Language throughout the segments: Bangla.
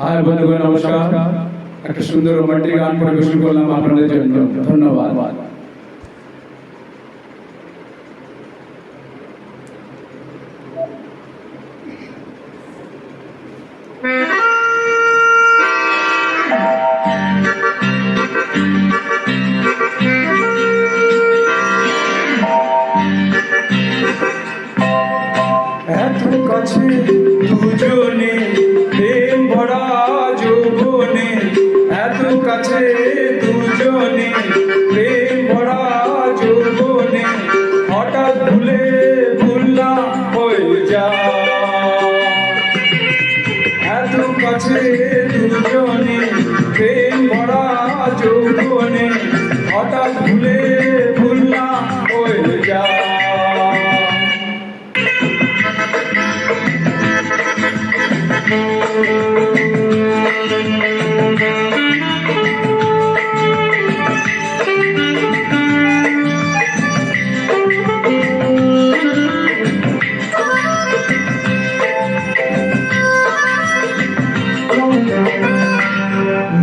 হাই বন্ধুগণ, নমস্কার। একটা সুন্দর রোমান্টিক গান পরিবেশন করলাম আপনাদের জন্য। ধন্যবাদ। এত কাছে দুজনে প্রেম ভরা যৌবনে, এত কাছে দুজনে প্রেম ভরা যৌবনে, হঠাৎ ভুলে ভুললাম হয়ে যা। এত কাছে দুজনে প্রেম ভরা যৌবনে, হঠাৎ ভুলে ভুললাম হয়ে যা।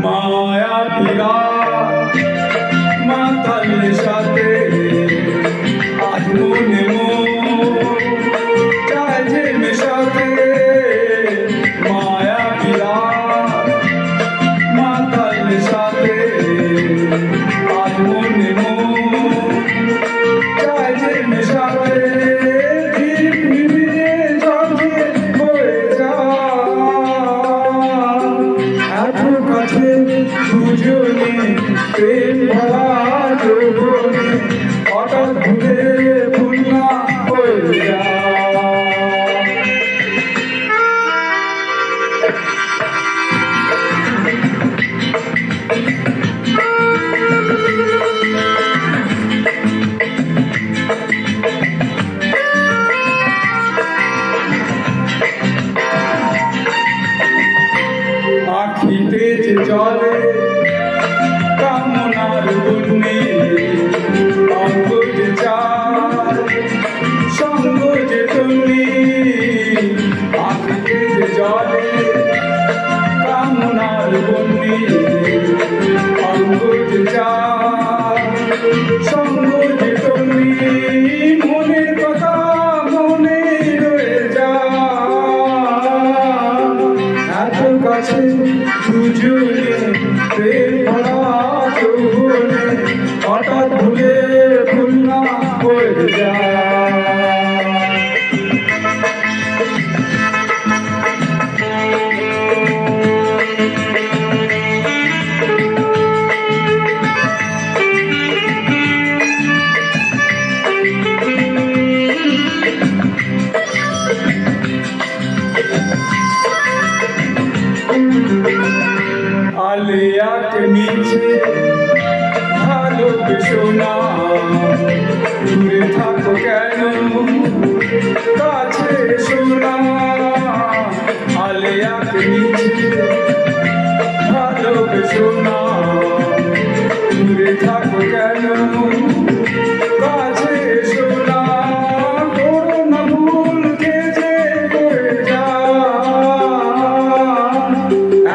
মায়া পিরা মাতাল সাথে আজ মনে চায় যে মেশাতে। মায়া পিরা মাতাল সাথে আজ মনে চায় যে মেশাতে। দুজনে প্রেম ভরা যৌবনে, হঠাৎ ভুলে ভুললাম হয়ে যা। আখিতে যে জলে কামনার বন্যে, অঙ্গ যে চায় সঙ্গ যে তন্নি। আখিতে যে জলে কামনার বন্যে, অঙ্গ যে চায় সঙ্গ যে তন্নি। মনের কথা মনে রয়ে যায়, এত কাছে দুজনে প্রেম ভরা যৌবনে, হঠাৎ ভুলে ভুললাম হয়ে যায়। আলিয়াকে নিচে ভালোবেসো না, দূরে থাকো কেন কাছে এসো না। আলিয়াকে নিচে ভালোবেসো না, দূরে থাকো কেন কাছে এসো না। করো না ভুল কে যে করে যা,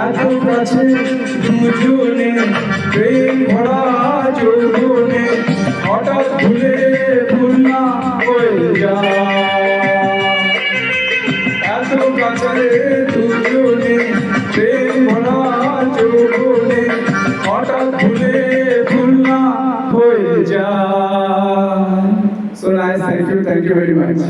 এত কাছে দুজনে প্রেম ভরা যৌবনে, হঠাৎ ভুলে ভুললাম হয়ে যা। এত কাছে দুজনে প্রেম ভরা যৌবনে, হঠাৎ ভুলে ভুললাম হয়ে যা। So nice, thank you very much.